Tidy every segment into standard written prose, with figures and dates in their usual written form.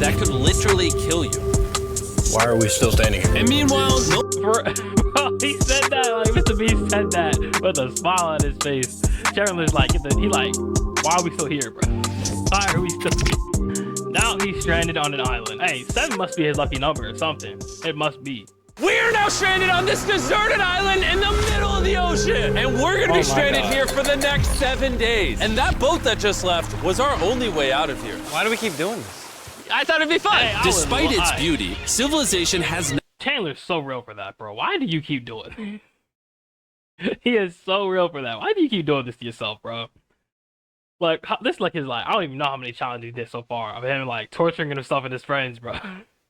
that could literally kill you. Why are we still standing here? And meanwhile, Bro, he said that like Mrbeast said that with a smile on his face. Chandler's like, why are we still here, bro? Why are we still here? Now he's stranded on an island. Hey, 7 must be his lucky number or something. It must be. we're now stranded on this deserted island in the middle of the ocean. And we're gonna be stranded here for the next 7 days. And that boat that just left was our only way out of here. Why do we keep doing this? I thought it'd be fun. Hey, Despite its beauty, civilization has Chandler's so real for that, bro. Why do you keep doing it? He is so real for that. Why do you keep doing this to yourself, bro? Like, this is like his life. I don't even know how many challenges he did so far of him, like, torturing himself and his friends, bro.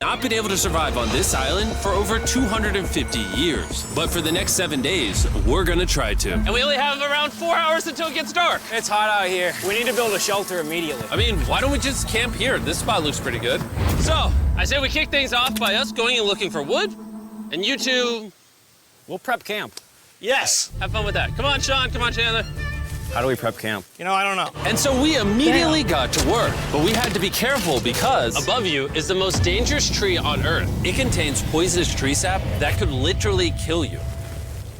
not been able to survive on this island for over 250 years. But for the next 7 days, we're gonna try to. And we only have around 4 hours until it gets dark. It's hot out here. We need to build a shelter immediately. I mean, why don't we just camp here? This spot looks pretty good. So, I say we kick things off by us going and looking for wood, and you two... We'll prep camp. Yes! Have fun with that. Come on, Sean. Come on, Chandler. How do we prep camp? You know, I don't know. And so we immediately got to work, but we had to be careful because above you is the most dangerous tree on Earth. It contains poisonous tree sap that could literally kill you.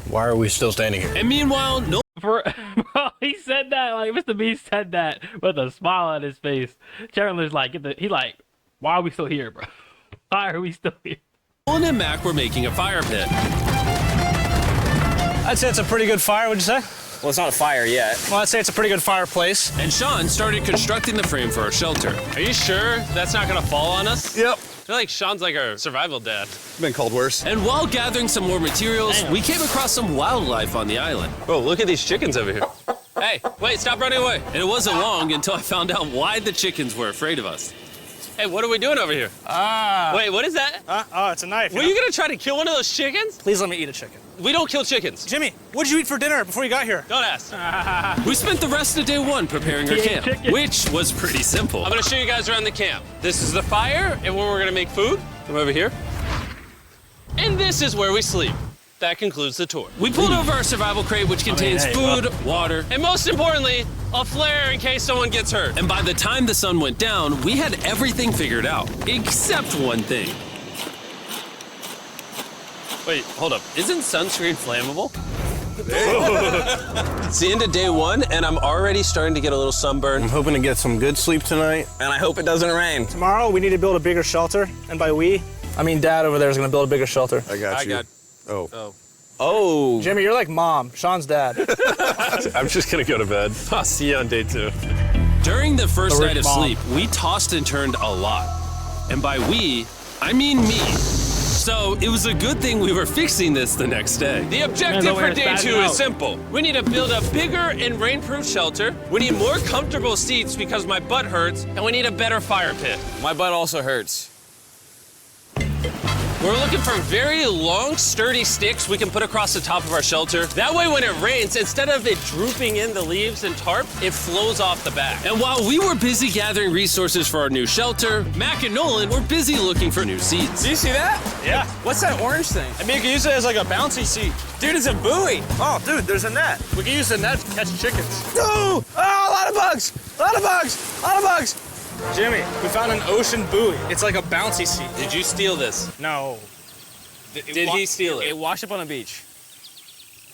Why are we still standing here? And meanwhile, no. Bro, he said that like Mrbeast said that with a smile on his face. Chandler's like, why are we still here, bro? Why are we still here? Nolan and Mac were making a fire pit. I'd say it's a pretty good fire, would you say? Well, it's not a fire yet. Well, I'd say it's a pretty good fireplace. And Sean started constructing the frame for our shelter. Are you sure that's not gonna fall on us? Yep. I feel like Sean's like our survival dad. Been called worse. And while gathering some more materials, we came across some wildlife on the island. Bro, look at these chickens over here. Hey, wait, stop running away. And it wasn't long until I found out why the chickens were afraid of us. Hey, what are we doing over here? Wait, what is that? Oh, it's a knife. Were you gonna try to kill one of those chickens? Please let me eat a chicken. We don't kill chickens. Jimmy, what did you eat for dinner before you got here? Don't ask. We spent the rest of day 1 preparing our camp, which was pretty simple. I'm gonna show you guys around the camp. This is the fire, and where we're gonna make food. Come over here. And this is where we sleep. That concludes the tour. We pulled over our survival crate, which contains food, water, and most importantly, a flare in case someone gets hurt. And by the time the sun went down, we had everything figured out, except one thing. Wait, hold up. Isn't sunscreen flammable? It's the end of day 1, and I'm already starting to get a little sunburn. I'm hoping to get some good sleep tonight. And I hope it doesn't rain. Tomorrow, we need to build a bigger shelter. And by we, I mean Dad over there is going to build a bigger shelter. I got you. Oh. Jimmy, you're like Mom. Sean's dad. I'm just gonna go to bed. I'll see you on day 2. During the first The night of rich mom. sleep, we tossed and turned a lot. And by we, I mean me. So it was a good thing we were fixing this the next day. The objective for day 2 is simple. We need to build a bigger and rainproof shelter. We need more comfortable seats because my butt hurts, and we need a better fire pit. My butt also hurts. We're looking for very long, sturdy sticks we can put across the top of our shelter. That way, when it rains, instead of it drooping in the leaves and tarp, it flows off the back. And while we were busy gathering resources for our new shelter, Mac and Nolan were busy looking for new seats. Do you see that? Yeah. What's that orange thing? I mean, you can use it as like a bouncy seat. Dude, it's a buoy. Oh, dude, there's a net. We can use the net to catch chickens. No! Oh, a lot of bugs! A lot of bugs! A lot of bugs! Jimmy, we found an ocean buoy. It's like a bouncy seat. Did you steal this? No. Did he steal it? It washed up on a beach.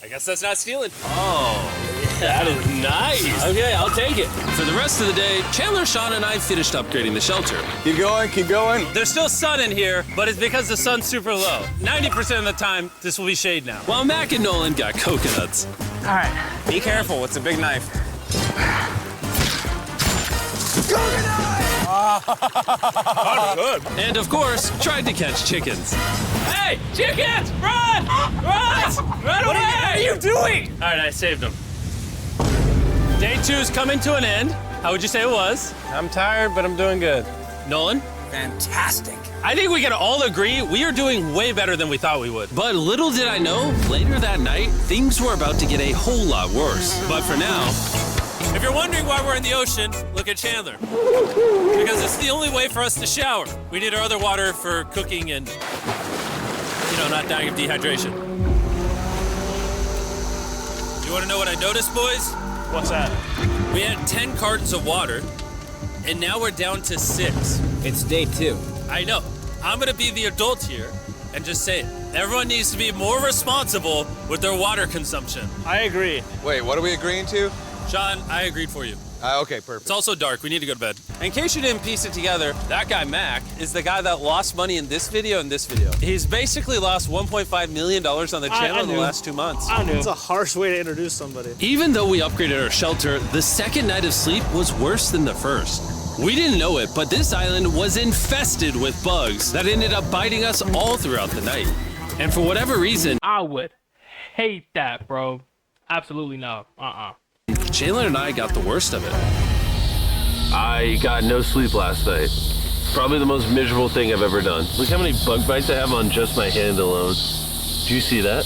I guess that's not stealing. Oh, that is nice. Okay, I'll take it. For the rest of the day, Chandler, Sean, and I finished upgrading the shelter. Keep going, keep going. There's still sun in here, but it's because the sun's super low. 90% of the time, this will be shade now. While Mac and Nolan got coconuts. All right. Be careful, it's a big knife. Good. And of course, tried to catch chickens. Hey, chickens, run! Run! Run away! What are you doing? All right, I saved them. Day 2 is coming to an end. How would you say it was? I'm tired, but I'm doing good. Nolan? Fantastic. I think we can all agree we are doing way better than we thought we would. But little did I know, later that night, things were about to get a whole lot worse. But for now, if you're wondering why we're in the ocean, look at Chandler. Because it's the only way for us to shower. We need our other water for cooking and, not dying of dehydration. You want to know what I noticed, boys? What's that? We had 10 cartons of water, and now we're down to 6. It's day 2. I know. I'm gonna be the adult here and just say it. Everyone needs to be more responsible with their water consumption. I agree. Wait, what are we agreeing to? Sean, I agreed for you. Okay, perfect. It's also dark. We need to go to bed. In case you didn't piece it together, that guy, Mac, is the guy that lost money in this video and this video. He's basically lost $1.5 million on the channel in the last 2 months. I knew. It's a harsh way to introduce somebody. Even though we upgraded our shelter, the second night of sleep was worse than the first. We didn't know it, but this island was infested with bugs that ended up biting us all throughout the night. And for whatever reason, I would hate that, bro. Absolutely no. Jalen and I got the worst of it. I got no sleep last night. Probably the most miserable thing I've ever done. Look how many bug bites I have on just my hand alone. Do you see that?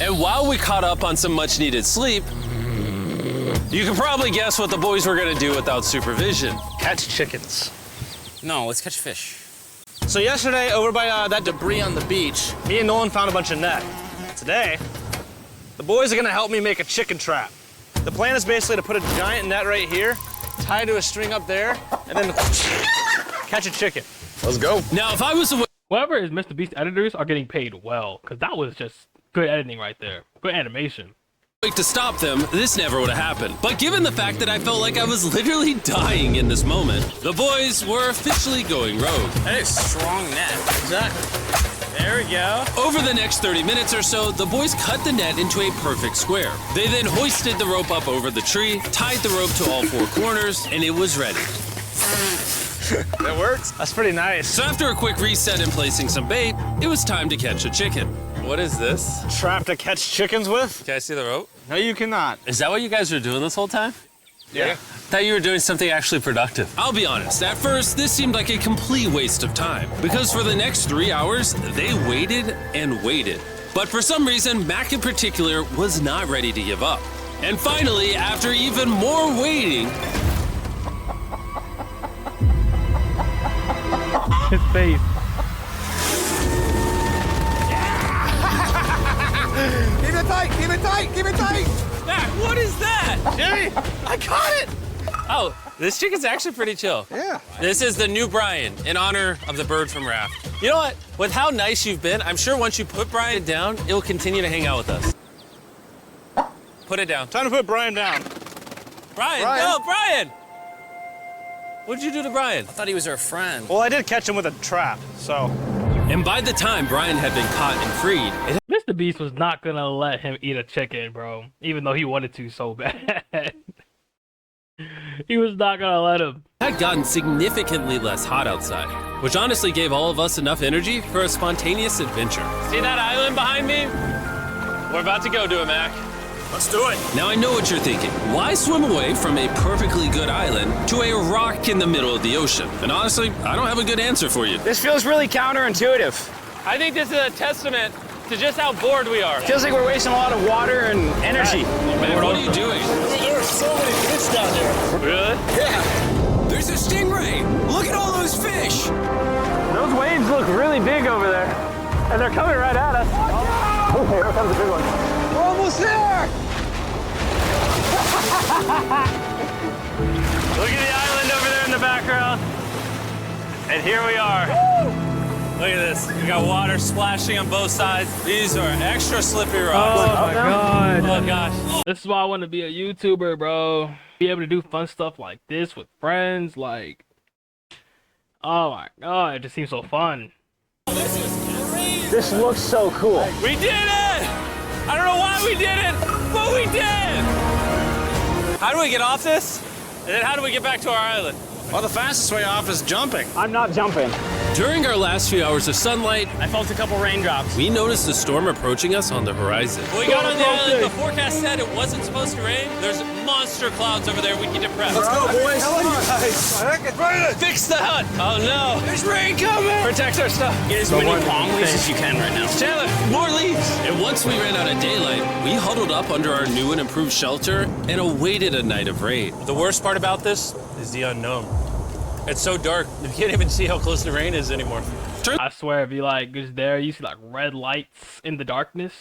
And while we caught up on some much needed sleep, you can probably guess what the boys were gonna do without supervision. Catch chickens. No, let's catch fish. So yesterday, over by that debris on the beach, me and Nolan found a bunch of net. Today, the boys are gonna help me make a chicken trap. The plan is basically to put a giant net right here, tie to a string up there, and then catch a chicken. Let's go. Now, if I was away Whoever is Mrbeast editors are getting paid well, because that was just good editing right there. Good animation. to stop them, this never would have happened. But given the fact that I felt like I was literally dying in this moment, the boys were officially going rogue. That is strong net. Exactly. There we go. Over the next 30 minutes or so, the boys cut the net into a perfect square. They then hoisted the rope up over the tree, tied the rope to all four corners, and it was ready. That works. That's pretty nice. So after a quick reset and placing some bait, it was time to catch a chicken. What is this? Trap to catch chickens with? Can I see the rope? No, you cannot. Is that what you guys were doing this whole time? Yeah. I thought you were doing something actually productive. I'll be honest, at first, this seemed like a complete waste of time. Because for the next 3 hours, they waited and waited. But for some reason, Mac in particular was not ready to give up. And finally, after even more waiting, His face. Keep it tight, keep it tight, keep it tight. Mac, what is that? Jimmy, I caught it. Oh, this chicken's actually pretty chill. Yeah. This is the new Brian, in honor of the bird from Raft. You know what? With how nice you've been, I'm sure once you put Brian down, it will continue to hang out with us. Put it down. Time to put Brian down. Brian, Brian. no, Brian! What'd you do to Brian? I thought he was our friend. Well, I did catch him with a trap, so. And by the time Brian had been caught and freed, it Mrbeast was not gonna let him eat a chicken, bro. Even though he wanted to so bad. He was not gonna let him. had gotten significantly less hot outside, which honestly gave all of us enough energy for a spontaneous adventure. See that island behind me? We're about to go to it, Mac. Let's do it. Now I know what you're thinking. Why swim away from a perfectly good island to a rock in the middle of the ocean? And honestly, I don't have a good answer for you. This feels really counterintuitive. I think this is a testament to just how bored we are. Feels like we're wasting a lot of water and energy. Man, what are you doing? There are so many fish down there. Really? Yeah. There's a stingray. Look at all those fish. Those waves look really big over there. And they're coming right at us. Oh, here comes a big one. We're almost there. Look at the island over there in the background. And here we are. Look at this. We got water splashing on both sides. These are extra slippery Oh rocks. my god. Oh gosh. This is why I want to be a YouTuber, bro. Be able to do fun stuff like this with friends, like. Oh my god, it just seems so fun. This looks so cool. We did it! I don't know why we did it, but we did! How do we get off this? And then how do we get back to our island? Well, the fastest way off is jumping. I'm not jumping. During our last few hours of sunlight, I felt a couple raindrops. we noticed a storm approaching us on the horizon. When we got on the island, the forecast said it wasn't supposed to rain. There's monster clouds over there we need to prep. Let's go, boys. Fix the hut! Oh no! There's rain coming! Protect our stuff. Get as many palm leaves as you can right now. Chandler, more leaves! And once we ran out of daylight, we huddled up under our new and improved shelter and awaited a night of rain. The worst part about this is the unknown. It's so dark, you can't even see how close the rain is anymore. I swear, if you like just there, you see like red lights in the darkness,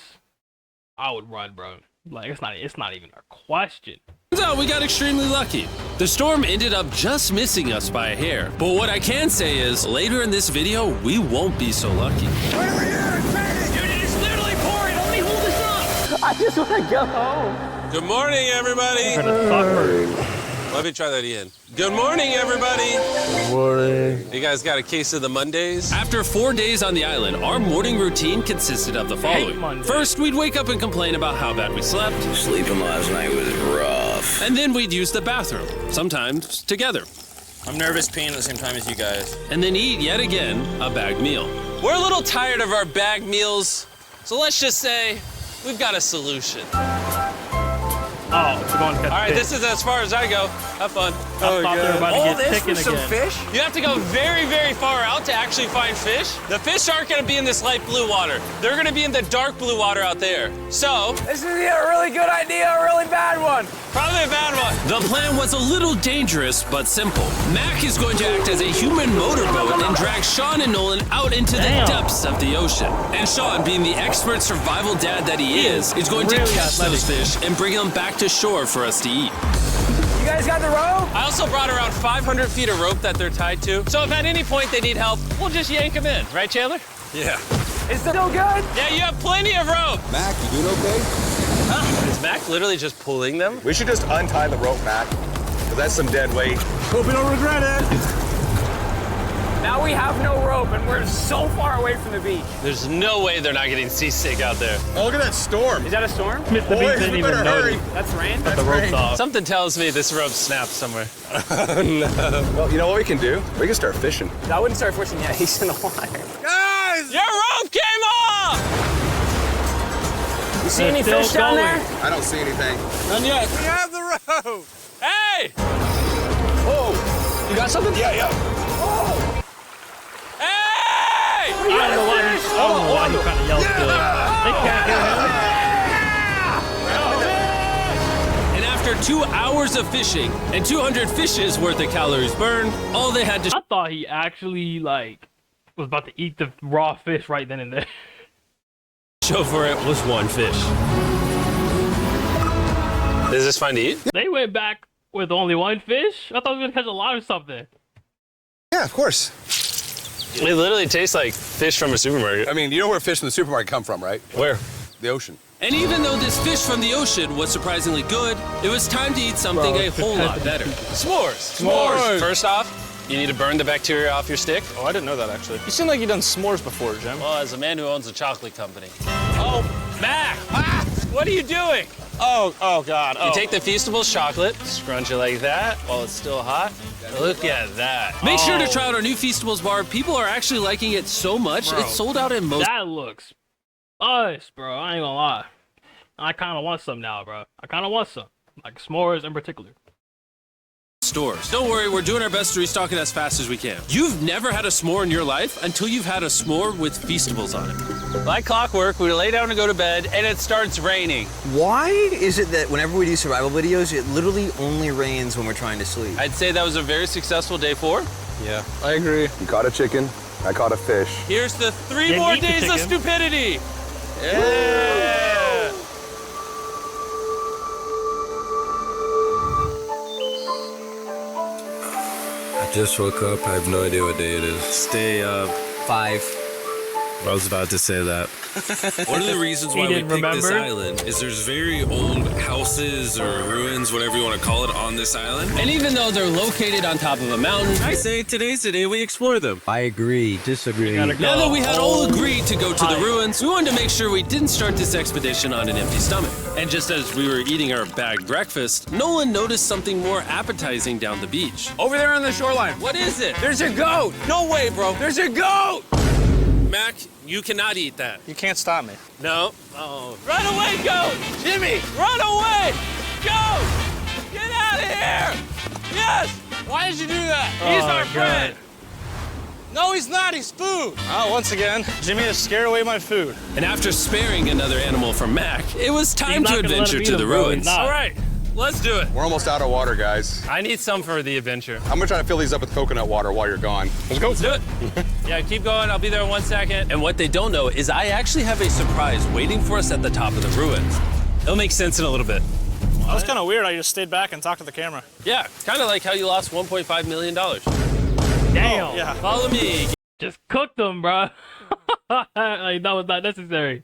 I would run, bro. Like it's not even a question. Turns out we got extremely lucky. The storm ended up just missing us by a hair. But what I can say is, later in this video, we won't be so lucky. Wait over here, it's raining. Dude, it is literally pouring. Let me hold this up. I just want to go home. Good morning, everybody. Let me try that again. Good morning, everybody. Good morning. You guys got a case of the Mondays? After 4 days on the island, our morning routine consisted of the following. First, we'd wake up and complain about how bad we slept. Sleeping last night was rough. And then we'd use the bathroom, sometimes together. I'm nervous peeing at the same time as you guys. And then eat, yet again, a bagged meal. We're a little tired of our bagged meals, so let's just say we've got a solution. Oh, we're going to catch All right, fish. this is as far as I go. Have fun. I thought they were about to get chicken again. fish? You have to go very, very far out to actually find fish. The fish aren't gonna be in this light blue water. They're gonna be in the dark blue water out there. So, This is either a really good idea or a really bad one. probably a bad one. The plan was a little dangerous, but simple. Mac is going to act as a human motorboat and drag Sean and Nolan out into the depths of the ocean. And Sean, being the expert survival dad that he is going to catch those fish and bring them back to shore for us to eat. You guys got the rope? I also brought around 500 feet of rope that they're tied to. So if at any point they need help, we'll just yank them in. Right, Chandler? Yeah. It's still good? Yeah, you have plenty of rope. Mac, you doing okay? Is Mac literally just pulling them? We should just untie the rope, Mac. Because that's some dead weight. Hope you don't regret it. Now we have no rope and we're so far away from the beach. There's no way they're not getting seasick out there. Oh, look at that storm. Is that a storm? Mr. Beast Boys, didn't we even better hurry. notice. That's rain? The rope's off. Something tells me this rope snapped somewhere. Well, you know what we can do? We can start fishing. I wouldn't start fishing yet. He's in the water. Guys! Your rope came off! You see any Still fish down going. there? I don't see anything. None yet. We have the rope! Hey! Oh! You got something? Yeah, yeah. Hey! I don't know why he kind of yelled still. They can't hear him. And after 2 hours of fishing and 200 fishes worth of calories burned, all they had to I thought he actually like was about to eat the raw fish right then and there. show for it was one fish. Is this fine to eat? They went back with only one fish? I thought we were gonna catch a lot or something. Yeah, of course. It literally tastes like fish from a supermarket. I mean, you know where fish in the supermarket come from, right? Where? The ocean. And even though this fish from the ocean was surprisingly good, it was time to eat something a whole lot better. S'mores. S'mores. First off, you need to burn the bacteria off your stick. Oh, I didn't know that actually. You seem like you've done s'mores before, Jim. Well, as a man who owns a chocolate company. Oh, Mac! Ah! What are you doing? Oh God. You take the Feastables chocolate, scrunch it like that while it's still hot. Look at that. Make sure to try out our new Feastables bar. People are actually liking it so much, it's sold out in most That looks us, bro. I ain't gonna lie. I kind of want some now, bro. I kind of want some. Like s'mores in particular. stores. Don't worry, we're doing our best to restock it as fast as we can. You've never had a s'more in your life until you've had a s'more with Feastables on it. Like clockwork, we lay down to go to bed, and it starts raining. Why is it that whenever we do survival videos, it literally only rains when we're trying to sleep? I'd say that was a very successful day 4. Yeah, I agree. You caught a chicken, I caught a fish. Here's the 3 Didn't more eat the days of chicken. stupidity. Yeah. I just woke up. I have no idea what day it is. Stay up. 5. I was about to say that. One of the reasons why we didn't picked this remember? island is there's very old houses or ruins, whatever you want to call it, on this island. And even though they're located on top of a mountain, I say today's the day we explore them. I agree. Disagree. Gotta now that we had all agreed to go to the Hi. ruins, we wanted to make sure we didn't start this expedition on an empty stomach. And just as we were eating our bagged breakfast, Nolan noticed something more appetizing down the beach. Over there on the shoreline. What is it? There's a goat. No way, bro. There's a goat. Mac, you cannot eat that. You can't stop me. No. Oh. Run away, goat! Jimmy, run away! Goat! Get out of here! Yes! Why did you do that? He's Oh, our God. friend. No, he's not. He's food. Oh, once again, Jimmy has scared away my food. And after sparing another animal from Mac, it was time He's to not gonna let adventure him eat to the him, bro. ruins. He's not. All right, let's do it. We're almost out of water, guys. I need some for the adventure. I'm gonna try to fill these up with coconut water while you're gone. Let's go. Let's do it. Yeah, keep going. I'll be there in 1 second. And what they don't know is I actually have a surprise waiting for us at the top of the ruins. It'll make sense in a little bit. That was kind of weird. I just stayed back and talked to the camera. Yeah, kind of like how you lost $1.5 million. Damn. Oh, yeah. Follow me. Just cooked them, bro. Like, that was not necessary.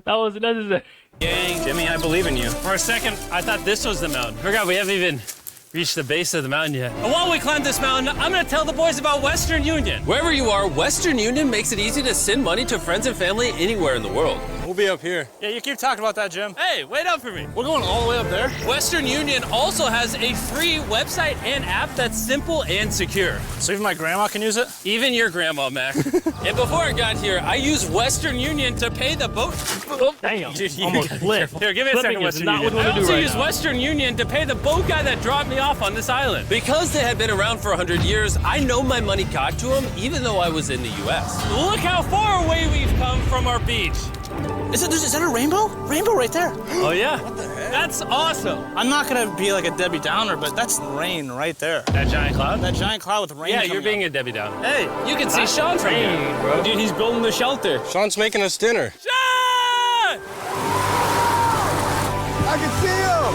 That was necessary. Gang. Jimmy, I believe in you. For a second, I thought this was the mountain. Forgot we haven't even reached the base of the mountain yet. And while we climb this mountain, I'm gonna tell the boys about Western Union. Wherever you are, Western Union makes it easy to send money to friends and family anywhere in the world. We'll be up here. Yeah, you keep talking about that, Jim. Hey, wait up for me. We're going all the way up there? Western Union also has a free website and app that's simple and secure. So even my grandma can use it? Even your grandma, Mac. And before I got here, I used Western Union to pay the boat. Oh, Damn. dude, you Almost gotta be flipped. careful. Here, give me a second, Flipping is Western not Union. what we I wanna do also right used now. Western Union to pay the boat guy that dropped me off on this island. Because they had been around for 100 years, I know my money got to them, even though I was in the U.S. Look how far away we've come from our beach. Is that a rainbow? Rainbow right there. Oh, yeah? What the heck? That's awesome. I'm not gonna be like a Debbie Downer, but that's rain right there. That giant cloud? That giant cloud with rain. Yeah, coming you're being up. a Debbie Downer. Hey, you can see Sean from Rain, here. bro. Dude, he's building the shelter. Sean's making us dinner. Sean! I can see him!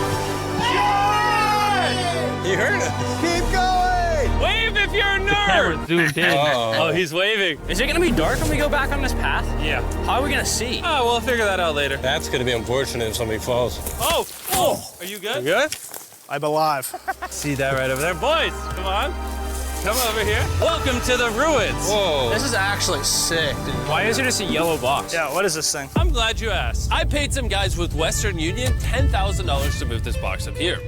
Sean! He heard us. Keep going! Wave if you're a Camera nerd! zoomed in. Oh, he's waving. Is it gonna be dark when we go back on this path? Yeah. How are we gonna see? Oh, we'll figure that out later. That's gonna be unfortunate if somebody falls. Oh! Are you good? Good? I'm alive. See that right over there? Boys, come on. Come over here. Welcome to the ruins. Whoa. This is actually sick, dude. Why is there just a yellow box? Yeah, what is this thing? I'm glad you asked. I paid some guys with Western Union $10,000 to move this box up here.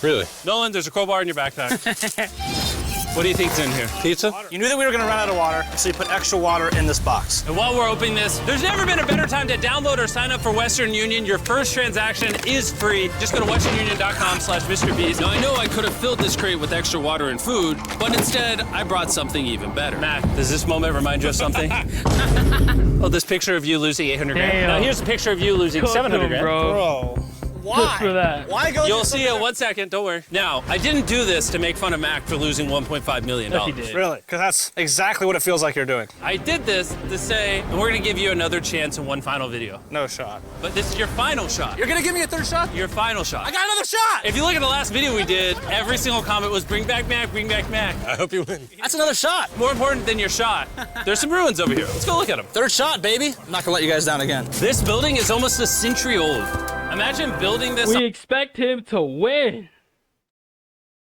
Really? Nolan, there's a crowbar in your backpack. What do you think's in here? Pizza? You knew that we were gonna run out of water, so you put extra water in this box. And while we're opening this, there's never been a better time to download or sign up for Western Union. Your first transaction is free. Just go to westernunion.com/Mrbeast. Now, I know I could have filled this crate with extra water and food, but instead, I brought something even better. Matt, does this moment remind you of something? Oh, this picture of you losing 800 grand. Damn. Now, here's a picture of you losing Cooked 700 him, grand. bro. Why? Just for that. Why go? You'll see it 1 second, don't worry. Now, I didn't do this to make fun of Mac for losing $1.5 million. Yes, he did. Really? Because that's exactly what it feels like you're doing. I did this to say, and we're gonna give you another chance in one final video. No shot. But this is your final shot. You're gonna give me a third shot? Your final shot. I got another shot! If you look at the last video we did, every single comment was bring back Mac, bring back Mac. I hope you win. That's another shot. More important than your shot, there's some ruins over here. Let's go look at them. Third shot, baby. I'm not gonna let you guys down again. This building is almost a century old. Imagine building this. We expect him to win.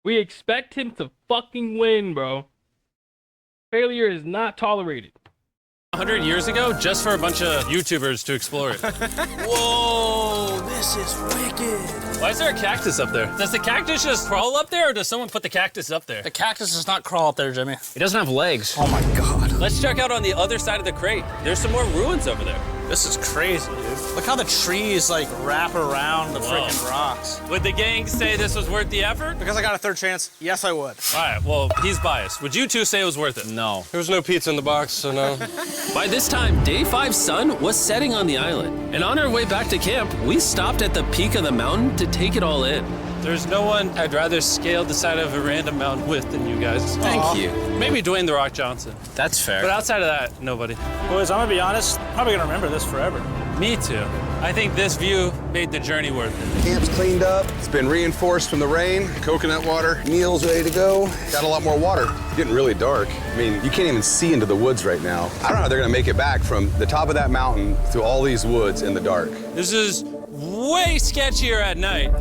We expect him to fucking win, bro. Failure is not tolerated. 100 years ago, just for a bunch of YouTubers to explore it. Whoa, this is wicked. Why is there a cactus up there? Does the cactus just crawl up there, or does someone put the cactus up there? The cactus does not crawl up there, Jimmy. It doesn't have legs. Oh my God. Let's check out on the other side of the crate. There's some more ruins over there. This is crazy, dude. Look how the trees like wrap around the freaking rocks. Would the gang say this was worth the effort? Because I got a third chance, yes I would. All right, well, he's biased. Would you two say it was worth it? No. There was no pizza in the box, so no. By this time, day 5's sun was setting on the island. And on our way back to camp, we stopped at the peak of the mountain to take it all in. There's no one I'd rather scale the side of a random mountain with than you guys. Thank you. Maybe Dwayne The Rock Johnson. That's fair. But outside of that, nobody. Boys, I'm gonna be honest, probably gonna remember this forever. Me too. I think this view made the journey worth it. Camp's cleaned up. It's been reinforced from the rain. Coconut water. Meal's ready to go. Got a lot more water. It's getting really dark. I mean, you can't even see into the woods right now. I don't know how they're gonna make it back from the top of that mountain through all these woods in the dark. This is way sketchier at night.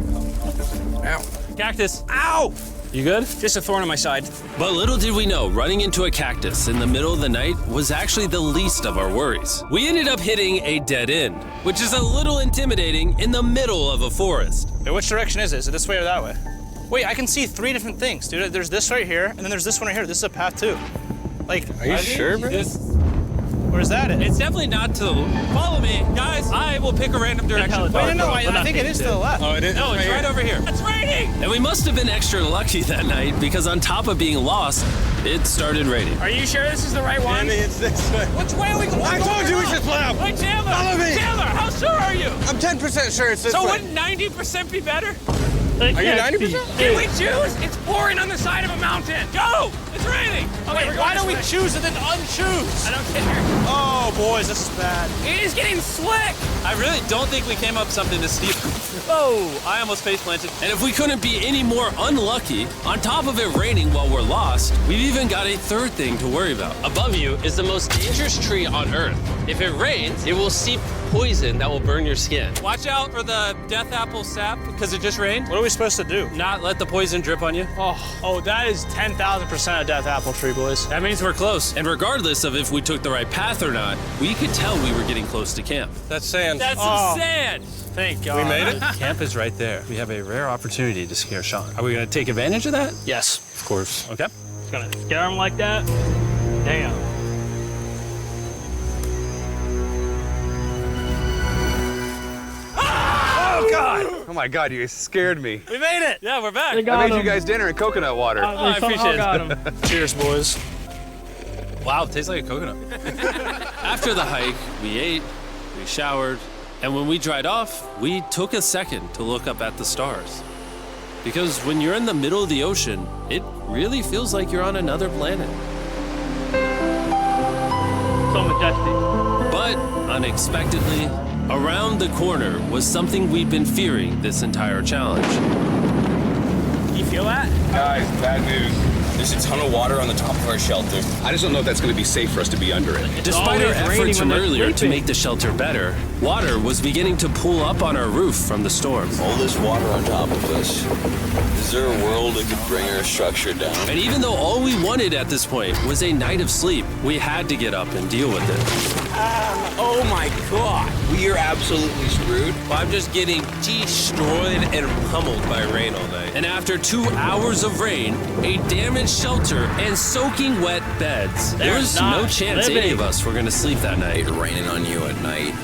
Ow. Cactus. Ow! You good? Just a thorn on my side. But little did we know, running into a cactus in the middle of the night was actually the least of our worries. We ended up hitting a dead end, which is a little intimidating in the middle of a forest. Wait, which direction is it? Is it this way or that way? Wait, I can see 3 different things, dude. There's this right here, and then there's this one right here. This is a path too. Like, Are you sure, bro? where's that at? It's definitely not to the... Follow me, guys. I will pick a random direction. Wait, no, I think it is to the left. Oh, it is? No, it's right over here. It's raining! And we must have been extra lucky that night because on top of being lost, it started raining. Are you sure this is the right one? It's this way. Which way are we going? I told you we should split up. Wait, Chandler! Follow me. Chandler, how sure are you? I'm 10% sure it's this So way. wouldn't 90% be better? Are you 90%? Can we choose? It's pouring on the side of a mountain. Go! It's raining. Okay, why don't we choose and then unchoose? I don't care. Oh, boys, this is bad. It is getting slick. I really don't think we came up something to steal. Oh, I almost face planted. And if we couldn't be any more unlucky, on top of it raining while we're lost, we've even got a third thing to worry about. Above you is the most dangerous tree on Earth. If it rains, it will seep poison that will burn your skin. Watch out for the death apple sap because it just rained. What are we supposed to do? Not let the poison drip on you. Oh, that is 10,000% a death apple tree, boys. That means we're close. And regardless of if we took the right path or not, we could tell we were getting close to camp. That's sand. That's some sand. Thank God. We made it. Camp is right there. We have a rare opportunity to scare Sean. Are we gonna take advantage of that? Yes. Of course. Okay. It's gonna scare him like that. Damn. Oh, God. Oh, my God, you guys scared me. We made it. Yeah, we're back. They got I made him. you guys dinner and coconut water. I appreciate it. got him. Cheers, boys. Wow, it tastes like a coconut. After the hike, we ate, we showered, and when we dried off, we took a second to look up at the stars. Because when you're in the middle of the ocean, it really feels like you're on another planet. So majestic. But unexpectedly, around the corner was something we've been fearing this entire challenge. You feel that? Guys, bad news. There's a ton of water on the top of our shelter. I just don't know if that's going to be safe for us to be under it. Despite our always raining efforts when from they're earlier to sleeping. make the shelter better, water was beginning to pool up on our roof from the storm. All this water on top of us. Is there a world that could bring our structure down? And even though all we wanted at this point was a night of sleep, we had to get up and deal with it. Oh my God. We are absolutely screwed. I'm just getting destroyed and pummeled by rain all night. And after 2 hours of rain, a damaged shelter, and soaking wet beds, there was not no chance living. any of us were going to sleep that night. Raining on you at night.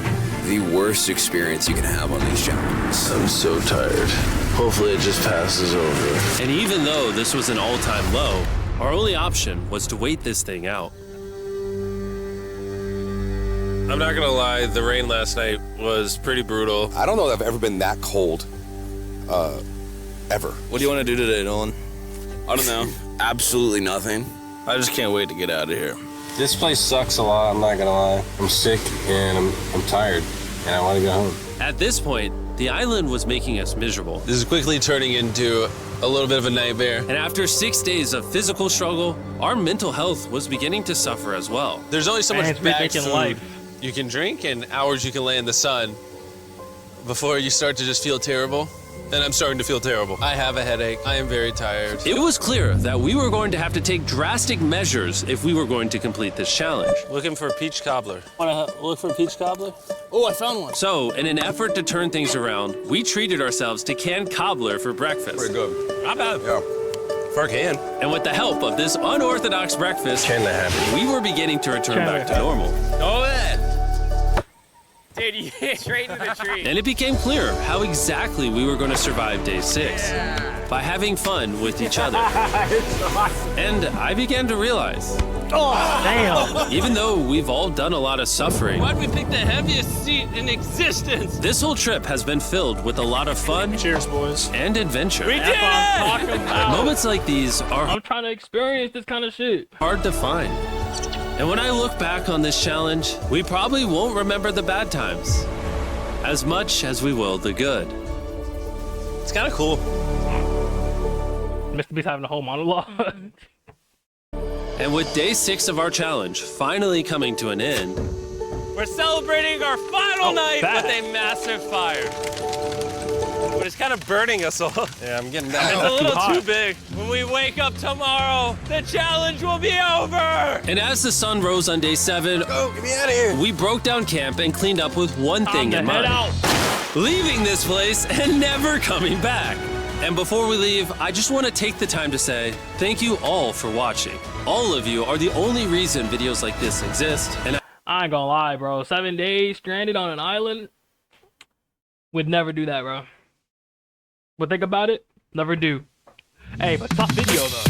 The worst experience you can have on these challenges. I'm so tired. Hopefully it just passes over. And even though this was an all-time low, our only option was to wait this thing out. I'm not gonna lie, the rain last night was pretty brutal. I don't know that I've ever been that cold, ever. What do you want to do today, Nolan? I don't know. Absolutely nothing. I just can't wait to get out of here. This place sucks a lot, I'm not gonna lie. I'm sick and I'm tired and I want to go home. At this point, the island was making us miserable. This is quickly turning into a little bit of a nightmare. And after 6 days of physical struggle, our mental health was beginning to suffer as well. There's only so Man, much it's bad making food life. you can drink and hours you can lay in the sun before you start to just feel terrible. And I'm starting to feel terrible. I have a headache. I am very tired. It was clear that we were going to have to take drastic measures if we were going to complete this challenge. Looking for a peach cobbler. Want to look for a peach cobbler? Oh, I found one. So, in an effort to turn things around, we treated ourselves to canned cobbler for breakfast. Pretty good. Not bad. Yeah. For a can. And with the help of this unorthodox breakfast, we were beginning to return back to normal. Go ahead. Dude, you hit straight into the tree. And it became clear how exactly we were going to survive day 6. By having fun with each other. And I began to realize, Damn. even though we've all done a lot of suffering, why'd we pick the heaviest seat in existence? This whole trip has been filled with a lot of fun. Cheers, boys. And adventure. That's what I'm talking about. Moments like these are I'm trying to experience this kind of shit. hard to find. And when I look back on this challenge, we probably won't remember the bad times as much as we will the good. It's kind of cool. Mr. Beast having a whole monologue. And with day 6 of our challenge finally coming to an end, we're celebrating our final night bad. with a massive fire. But it's kind of burning us all. Yeah, I'm getting that. It's a little hot. too big. When we wake up tomorrow, the challenge will be over. And as the sun rose on day 7, Get me out of here. we broke down camp and cleaned up with one thing in Head mind. out. Leaving this place and never coming back. And before we leave, I just want to take the time to say thank you all for watching. All of you are the only reason videos like this exist, and I ain't gonna lie, bro. 7 days stranded on an island. Would never do that, bro. But think about it, never do. Hey, but tough video though.